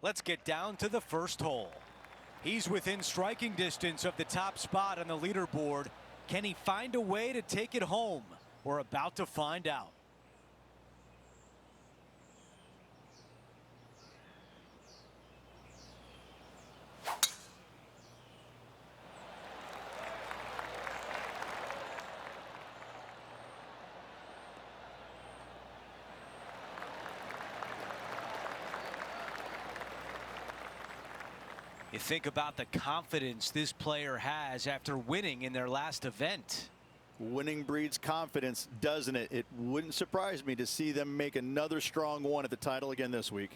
Let's get down to the first hole. He's within striking distance of the top spot on the leaderboard. Can he find a way to take it home? We're about to find out. You think about the confidence this player has after winning in their last event. Winning breeds confidence, doesn't it? It wouldn't surprise me to see them make another strong one at the title again this week.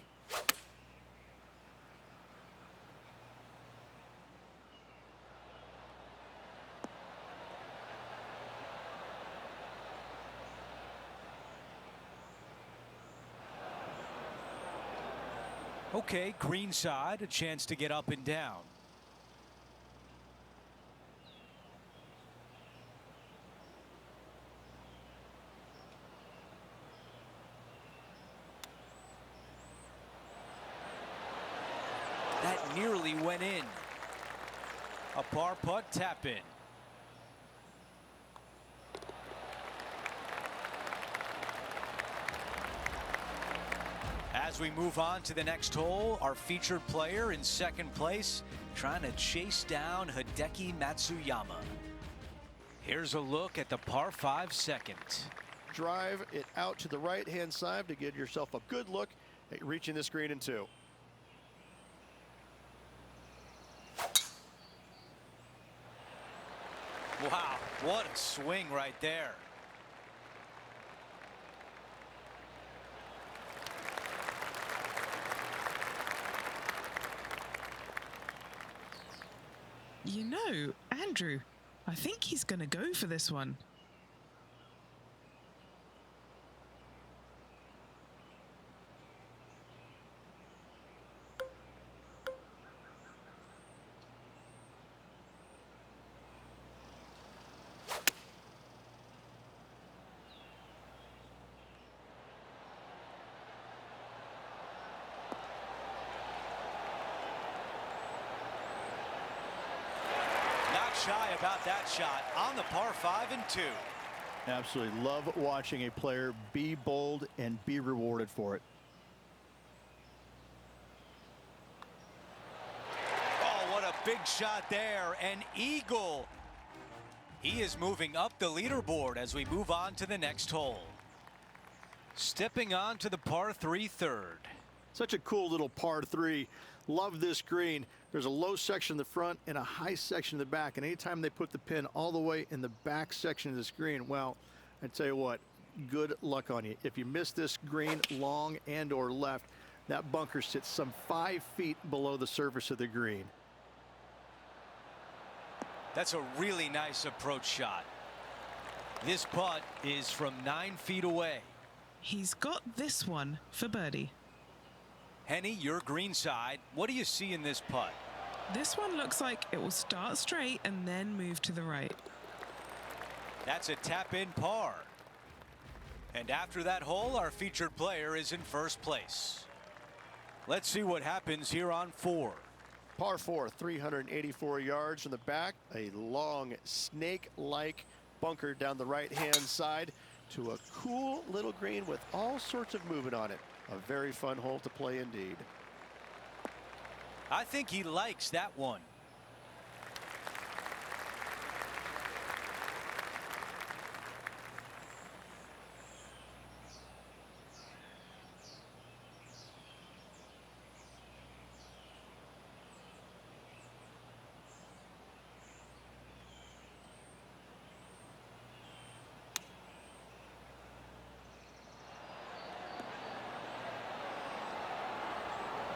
Okay, green side, a chance to get up and down. That nearly went in. A par putt tap in. As we move on to the next hole, our featured player in second place trying to chase down Hideki Matsuyama. Here's a look at the par 5 second. Drive it out to the right-hand side to get yourself a good look at reaching this green in 2. Wow, what a swing right there. You know, Andrew, I think he's going to go for this one. Shy about that shot on the par 5 and 2. Absolutely love watching a player be bold and be rewarded for it. Oh, what a big shot there. An eagle. He is moving up the leaderboard as we move on to the next hole. Stepping on to the par 3 third. Such a cool little par 3. Love this green. There's a low section in the front and a high section in the back. And anytime they put the pin all the way in the back section of this green, well, I tell you what, good luck on you. If you miss this green long and or left, that bunker sits some 5 feet below the surface of the green. That's a really nice approach shot. This putt is from 9 feet away. He's got this one for birdie. Henny, your green side. What do you see in this putt? This one looks like it will start straight and then move to the right. That's a tap-in par. And after that hole, our featured player is in first place. Let's see what happens here on 4. Par 4, 384 yards from the back. A long snake-like bunker down the right-hand side to a cool little green with all sorts of movement on it. A very fun hole to play indeed. I think he likes that one.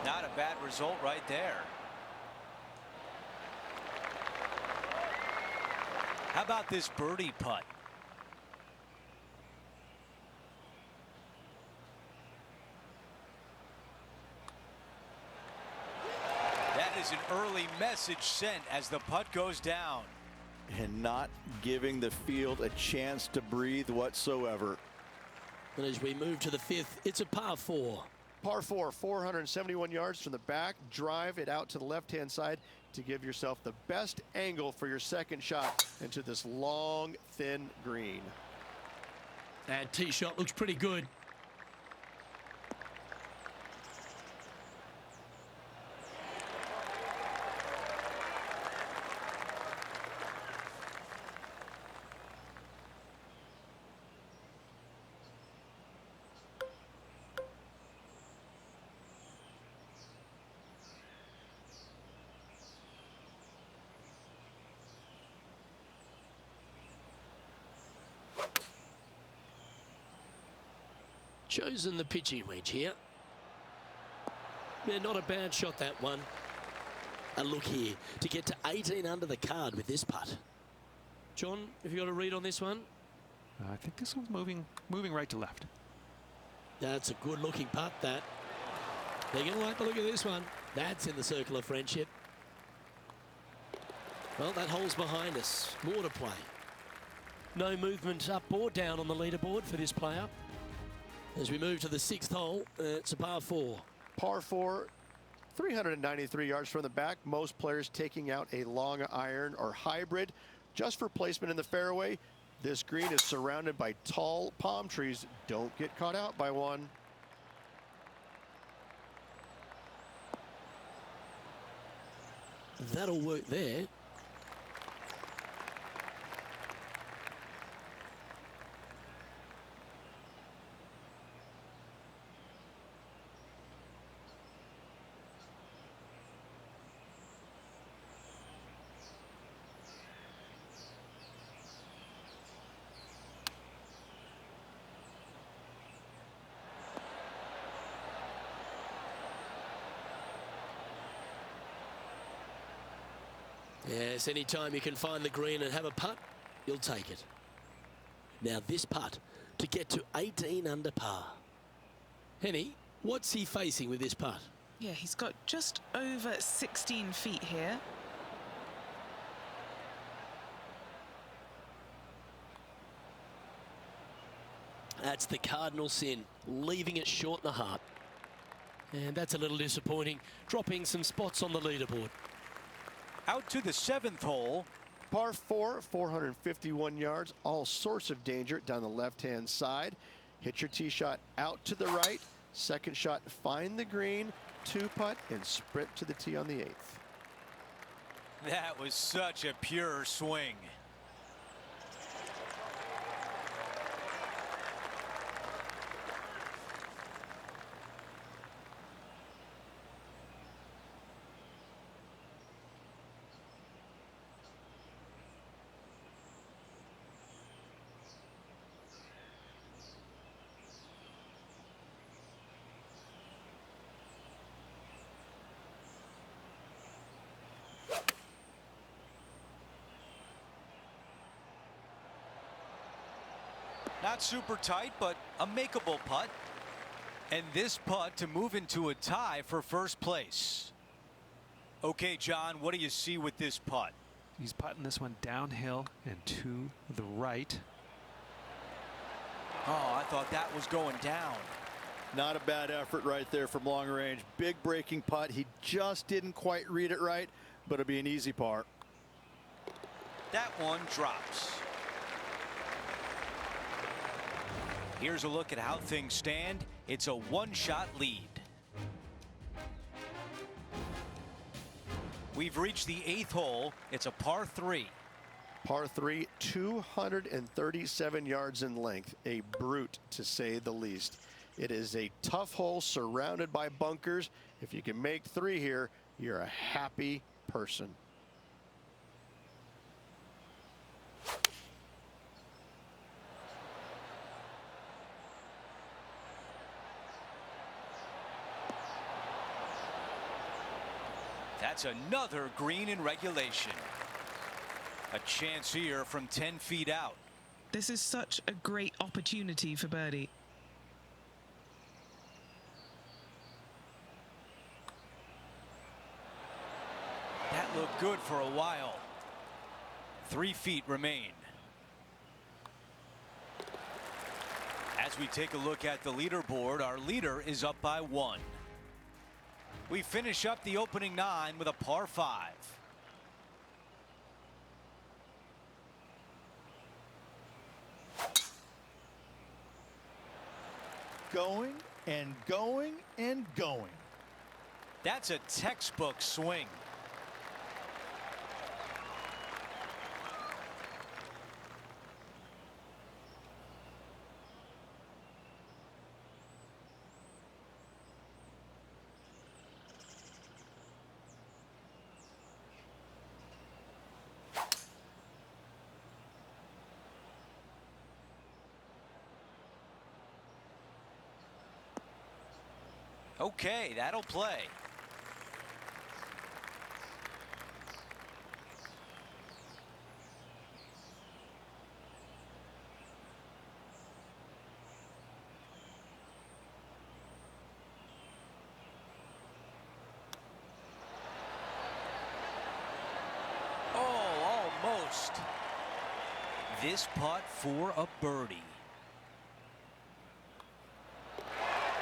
Not a bad result right there. How about this birdie putt? That is an early message sent as the putt goes down. And not giving the field a chance to breathe whatsoever. And as we move to the 5th, it's a par 4. Par 4, 471 yards from the back. Drive it out to the left-hand side to give yourself the best angle for your second shot into this long, thin green. That tee shot looks pretty good. Chosen the pitching wedge here. Yeah, not a bad shot, that one. And look here, to get to 18 under the card with this putt. John, have you got a read on this one? I think this one's moving right to left. That's a good looking putt, that. They're going to like the look of this one. That's in the circle of friendship. Well, that hole's behind us. More to play. No movement up or down on the leaderboard for this player. As we move to the 6th hole, it's a par 4. Par 4, 393 yards from the back. Most players taking out a long iron or hybrid just for placement in the fairway. This green is surrounded by tall palm trees. Don't get caught out by one. That'll work there. Yes, anytime you can find the green and have a putt, you'll take it. Now this putt to get to 18 under par. Henny, what's he facing with this putt? Yeah, he's got just over 16 feet here. That's the cardinal sin, leaving it short in the heart. And that's a little disappointing, dropping some spots on the leaderboard. Out to the 7th hole. Par 4, 451 yards. All sorts of danger down the left-hand side. Hit your tee shot out to the right. Second shot, find the green. 2-putt and sprint to the tee on the 8th. That was such a pure swing. Not super tight, but a makeable putt. And this putt to move into a tie for first place. Okay, John, what do you see with this putt? He's putting this one downhill and to the right. Oh, I thought that was going down. Not a bad effort right there from long range. Big breaking putt. He just didn't quite read it right, but it'll be an easy par. That one drops. Here's a look at how things stand. It's a one-shot lead. We've reached the 8th hole. It's a par 3. Par 3, 237 yards in length. A brute, to say the least. It is a tough hole surrounded by bunkers. If you can make 3 here, you're a happy person. That's another green in regulation. A chance here from 10 feet out. This is such a great opportunity for birdie. That looked good for a while. 3 feet remain. As As we take a look at the leaderboard, our leader is up by 1. We finish up the opening 9 with a par 5. Going and going and going. That's a textbook swing. Okay, that'll play. Oh, almost. This putt for a birdie.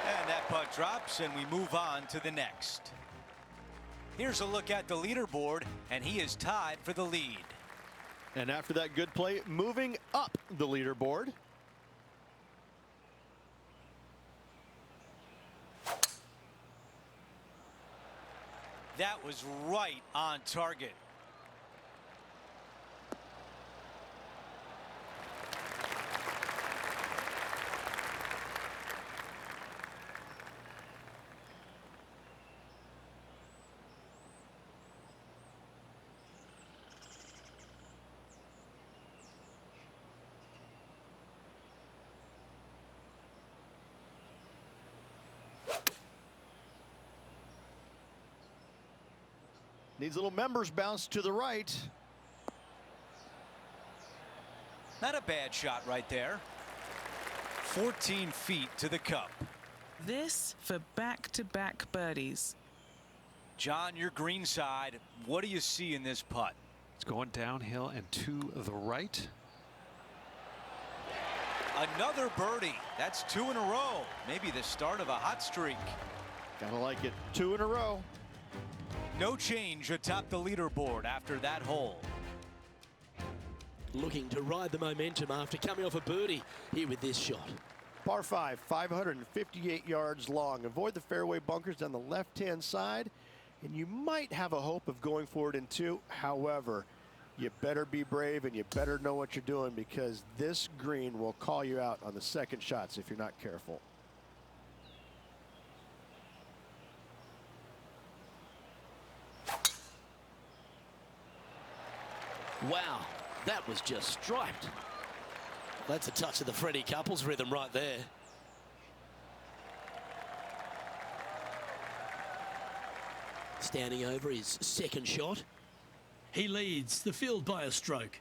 And that putt drops, and we move on to the next. Here's a look at the leaderboard, and he is tied for the lead. And after that good play, moving up the leaderboard. That was right on target. Needs a little members bounce to the right. Not a bad shot right there. 14 feet to the cup. This for back-to-back birdies. John, your green side, what do you see in this putt? It's going downhill and to the right. Another birdie. That's 2 in a row. Maybe the start of a hot streak. Gotta like it. 2 in a row. No change atop the leaderboard after that hole. Looking to ride the momentum after coming off a birdie here with this shot. Par 5, 558 yards long. Avoid the fairway bunkers down the left-hand side, and you might have a hope of going forward in 2. However, you better be brave and you better know what you're doing, because this green will call you out on the second shots if you're not careful. Wow, that was just striped. That's a touch of the Freddie Couples rhythm right there. Standing over his second shot. He leads the field by a stroke.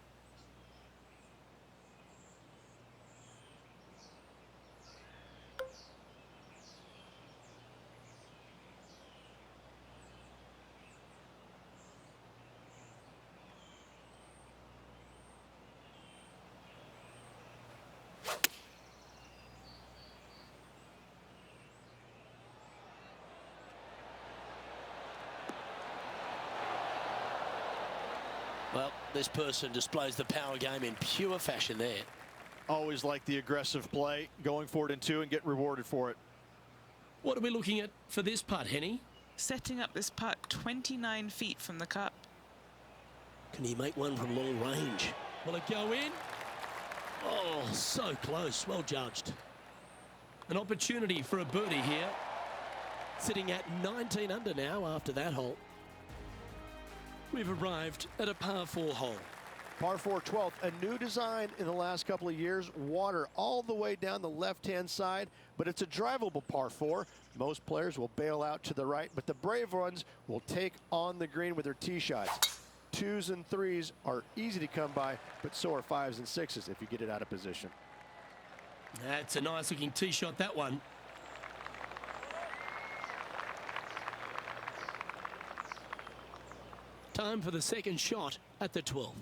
Well, this person displays the power game in pure fashion there. Always like the aggressive play, going forward in 2 and get rewarded for it. What are we looking at for this putt, Henny? Setting up this putt 29 feet from the cup. Can he make one from long range? Will it go in? Oh, so close. Well judged. An opportunity for a birdie here. Sitting at 19 under now after that hole. We've arrived at a par 4 hole. Par 4 12th, a new design in the last couple of years. Water all the way down the left-hand side, but it's a drivable par 4. Most players will bail out to the right, but the brave ones will take on the green with their tee shots. 2s and 3s are easy to come by, but so are 5s and 6s if you get it out of position. That's a nice looking tee shot, that one. Time for the second shot at the 12th.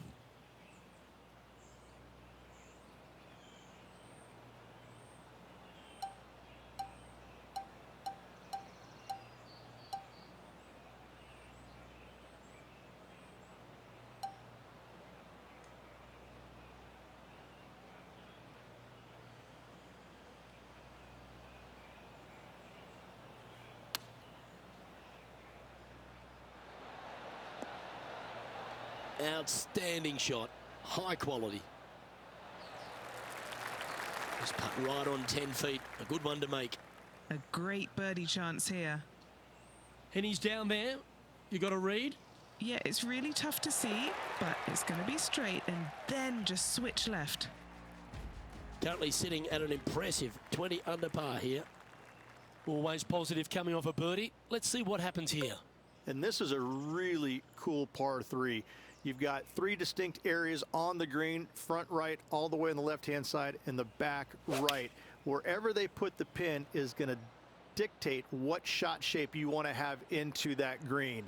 Outstanding shot. High quality. Just putt right on 10 feet. A good one to make. A great birdie chance here. And he's down there. You got a read? Yeah, it's really tough to see, but it's going to be straight and then just switch left. Currently sitting at an impressive 20 under par here. Always positive coming off a birdie. Let's see what happens here. And this is a really cool par 3. You've got 3 distinct areas on the green, front right, all the way on the left-hand side, and the back right. Wherever they put the pin is going to dictate what shot shape you want to have into that green.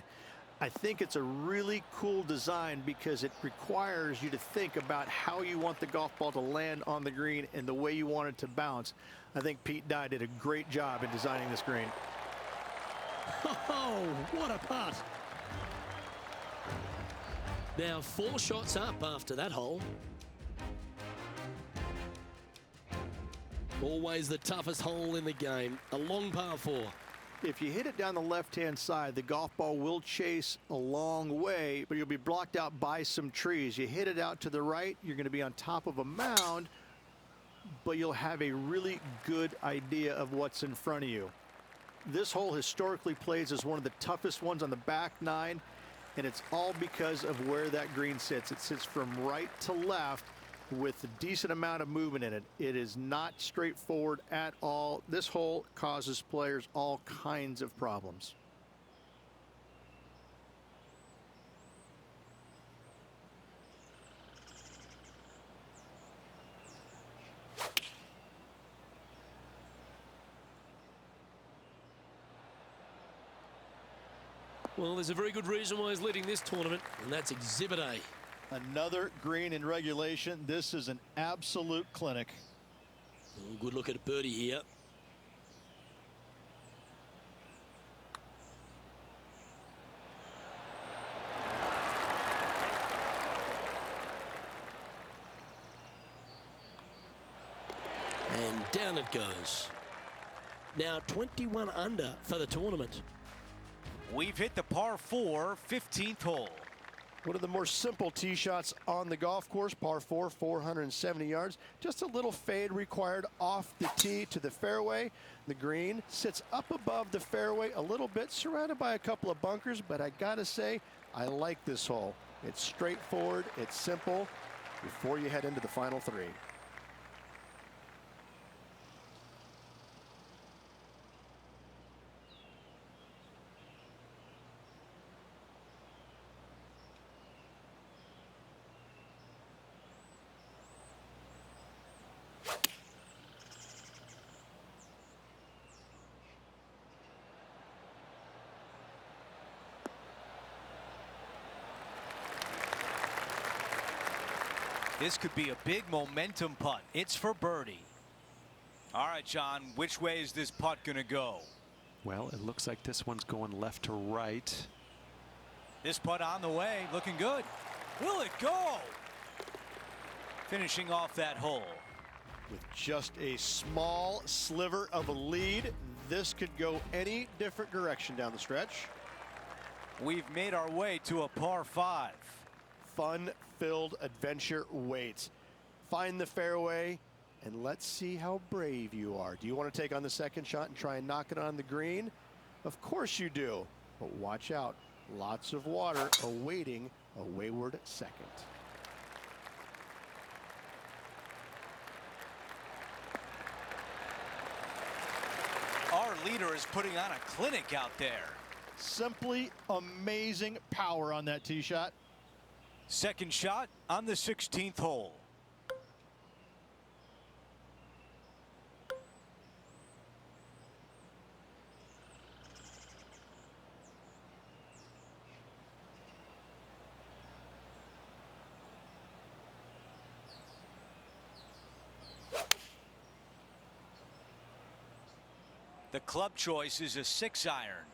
I think it's a really cool design because it requires you to think about how you want the golf ball to land on the green and the way you want it to bounce. I think Pete Dye did a great job in designing this green. Oh, what a putt. Now 4 shots up after that hole. Always the toughest hole in the game. A long par 4. If you hit it down the left-hand side, the golf ball will chase a long way, but you'll be blocked out by some trees. You hit it out to the right, you're going to be on top of a mound, but you'll have a really good idea of what's in front of you. This hole historically plays as one of the toughest ones on the back 9, and it's all because of where that green sits. It sits from right to left with a decent amount of movement in it. It is not straightforward at all. This hole causes players all kinds of problems. Well, there's a very good reason why he's leading this tournament, and that's Exhibit A. Another green in regulation. This is an absolute clinic. Oh, good look at a birdie here. And down it goes. Now 21 under for the tournament. We've hit the par 4, 15th hole. One of the more simple tee shots on the golf course. Par 4, 470 yards. Just a little fade required off the tee to the fairway. The green sits up above the fairway a little bit, surrounded by a couple of bunkers, but I gotta say, I like this hole. It's straightforward, it's simple, before you head into the final 3. This could be a big momentum putt. It's for birdie. All right, John, which way is this putt going to go? Well, it looks like this one's going left to right. This putt on the way, looking good. Will it go? Finishing off that hole. With just a small sliver of a lead, this could go any different direction down the stretch. We've made our way to a par 5. Fun-filled adventure waits. Find the fairway, and let's see how brave you are. Do you want to take on the second shot and try and knock it on the green? Of course you do, but watch out. Lots of water awaiting a wayward second. Our leader is putting on a clinic out there. Simply amazing power on that tee shot. Second shot on the 16th hole. The club choice is a 6-iron.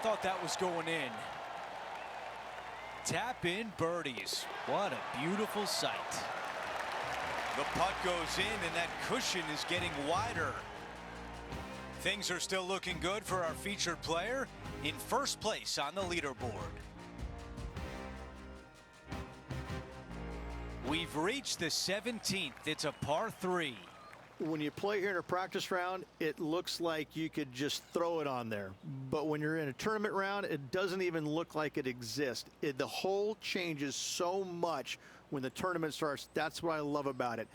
thought that was going in. Tap in birdies. What a beautiful sight. The putt goes in and that cushion is getting wider. Things are still looking good for our featured player in first place on the leaderboard. We've reached the 17th. It's a par 3. When you play here in a practice round, it looks like you could just throw it on there. But when you're in a tournament round, it doesn't even look like it exists. The hole changes so much when the tournament starts. That's what I love about it.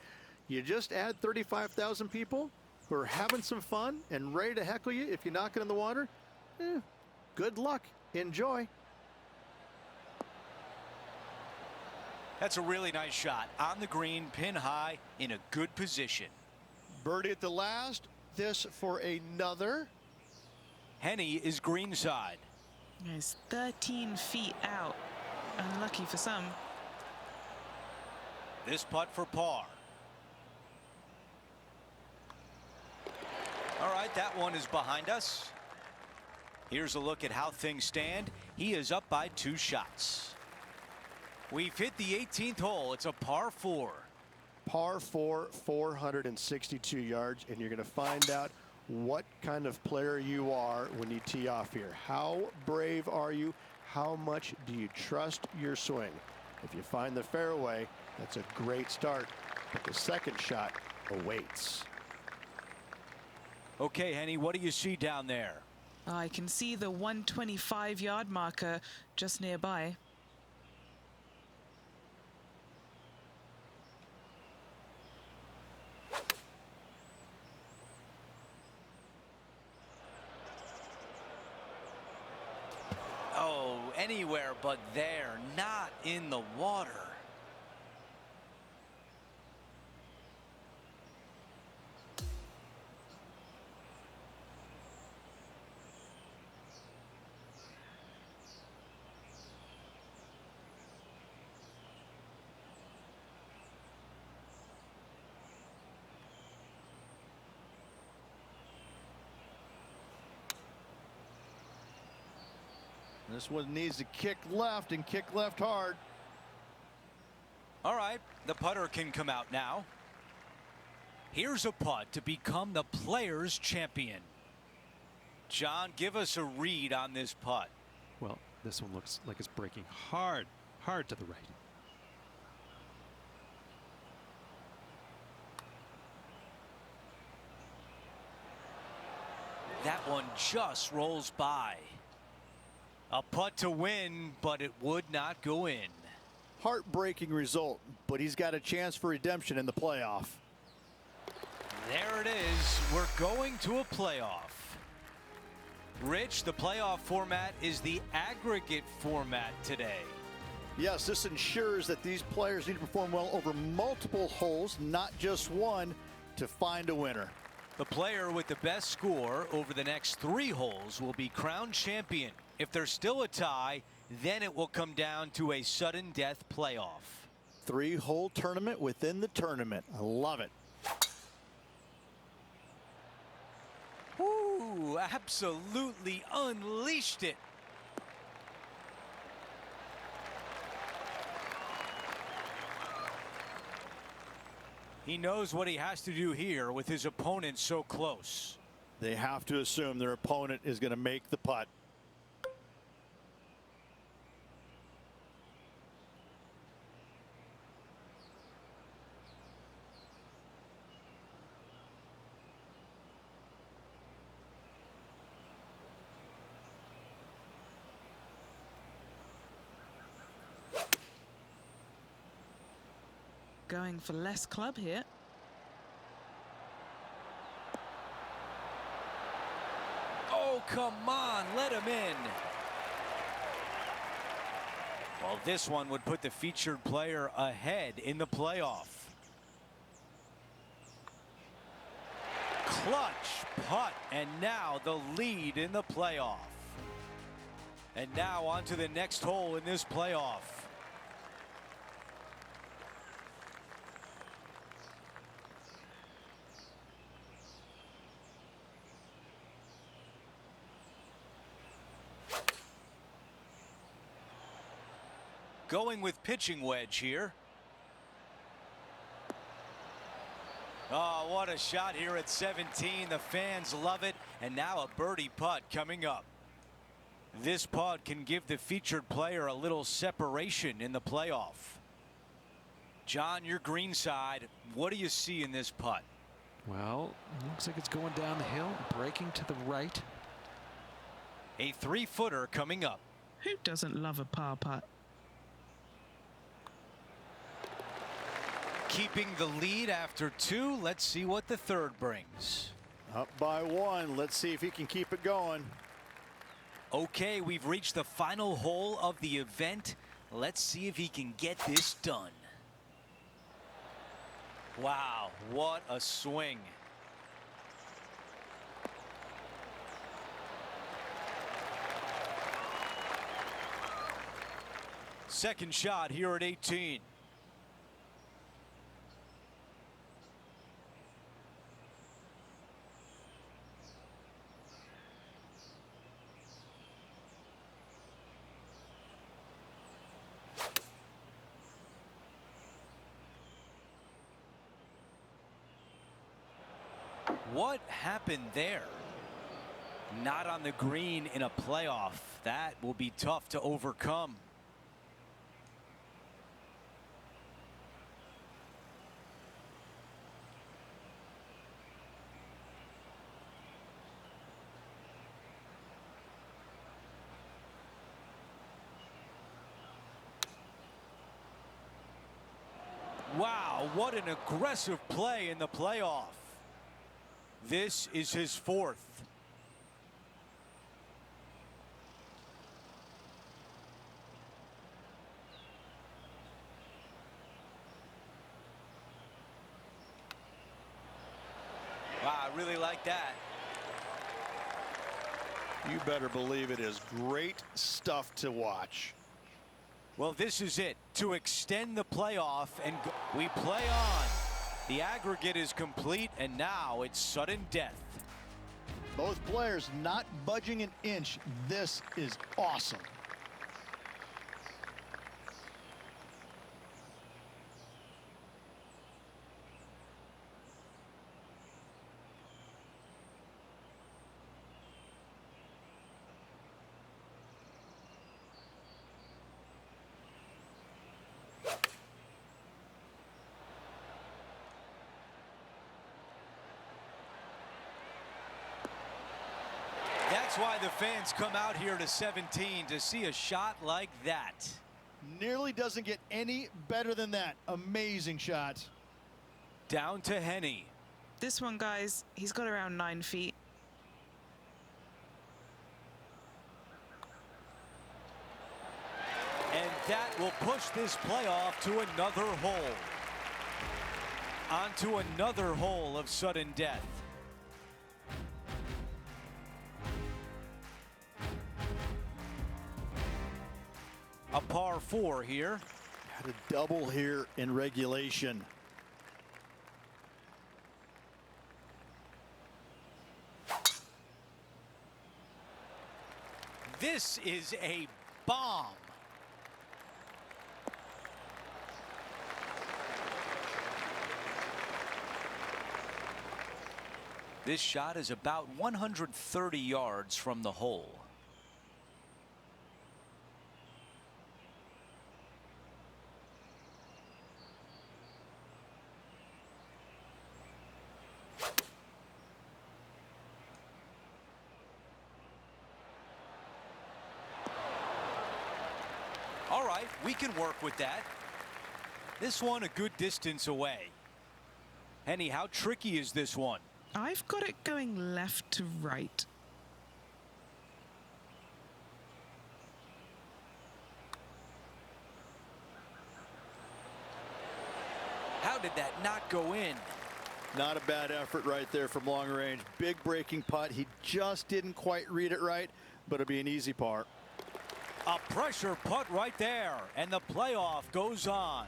You just add 35,000 people who are having some fun and ready to heckle you if you knock it in the water. Good luck. Enjoy. That's a really nice shot. On the green, pin high, in a good position. Birdie at the last. This for another. Henny is greenside. He's 13 feet out. Unlucky for some. This putt for par. All right, that one is behind us. Here's a look at how things stand. He is up by 2 shots. We've hit the 18th hole. It's a par 4. Par 4, 462 yards, and you're going to find out what kind of player you are when you tee off here. How brave are you? How much do you trust your swing? If you find the fairway, that's a great start, but the second shot awaits. Okay, Henny, what do you see down there? I can see the 125-yard marker just nearby. Oh, anywhere but there, not in the water. This one needs to kick left and kick left hard. All right, the putter can come out now. Here's a putt to become the player's champion. John, give us a read on this putt. Well, this one looks like it's breaking hard to the right. That one just rolls by. A putt to win, but it would not go in. Heartbreaking result, but he's got a chance for redemption in the playoff. There it is. We're going to a playoff. Rich, the playoff format is the aggregate format today. Yes, this ensures that these players need to perform well over multiple holes, not just one, to find a winner. The player with the best score over the next 3 holes will be crowned champion. If there's still a tie, then it will come down to a sudden death playoff. 3-hole tournament within the tournament. I love it. Ooh, absolutely unleashed it. He knows what he has to do here with his opponent so close. They have to assume their opponent is going to make the putt. Going for less club here. Oh, come on, let him in. Well, this one would put the featured player ahead in the playoff. Clutch putt, and now the lead in the playoff. And now on to the next hole in this playoff. Going with pitching wedge here. Oh, what a shot here at 17. The fans love it. And now a birdie putt coming up. This putt can give the featured player a little separation in the playoff. John, your green side, what do you see in this putt? Well, looks like it's going down the hill, breaking to the right. A 3-footer coming up. Who doesn't love a par putt? Keeping the lead after 2. Let's see what the third brings. Up by 1. Let's see if he can keep it going. Okay, we've reached the final hole of the event. Let's see if he can get this done. Wow, what a swing. Second shot here at 18. What happened there? Not on the green in a playoff. That will be tough to overcome. Wow, what an aggressive play in the playoff. This is his 4th. Wow, I really like that. You better believe it is great stuff to watch. Well, this is it to extend the playoff, and we play on. The aggregate is complete, and now it's sudden death. Both players not budging an inch. This is awesome. That's why the fans come out here to 17 to see a shot like that. Nearly doesn't get any better than that. Amazing shot. Down to Henny. This one, guys, he's got around 9 feet. And that will push this playoff to another hole. Onto another hole of sudden death. A par 4 here. Had a double here in regulation. This is a bomb. This shot is about 130 yards from the hole. All right, we can work with that. This one a good distance away. Henny, how tricky is this one? I've got it going left to right. How did that not go in? Not a bad effort right there from long range. Big breaking putt. He just didn't quite read it right, but it'll be an easy par. A pressure putt right there, and the playoff goes on.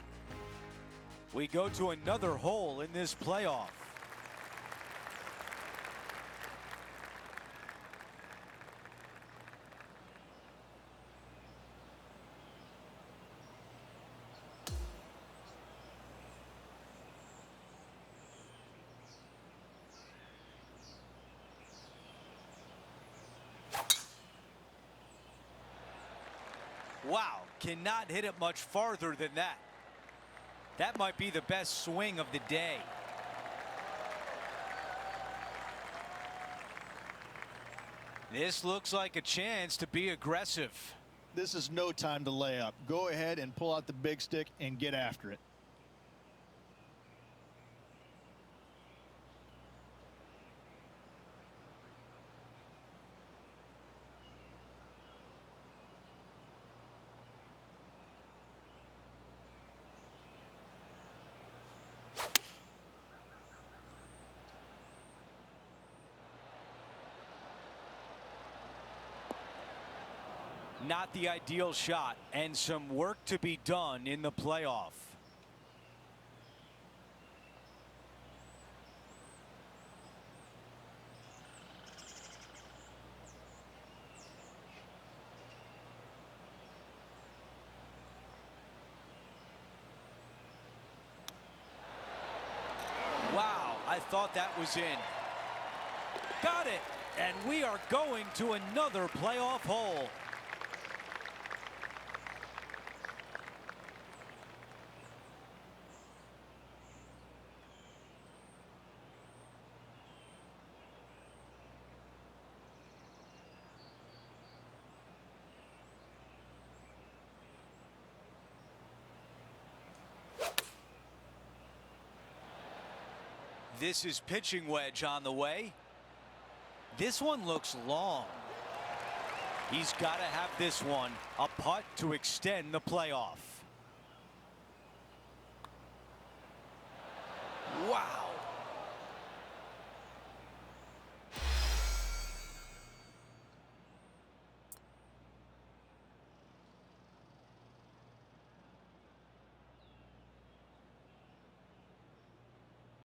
We go to another hole in this playoff. Wow, cannot hit it much farther than that. That might be the best swing of the day. This looks like a chance to be aggressive. This is no time to lay up. Go ahead and pull out the big stick and get after it. Not the ideal shot, and some work to be done in the playoff. Wow, I thought that was in. Got it, and we are going to another playoff hole. This is pitching wedge on the way. This one looks long. He's got to have this one, a putt to extend the playoff. Wow.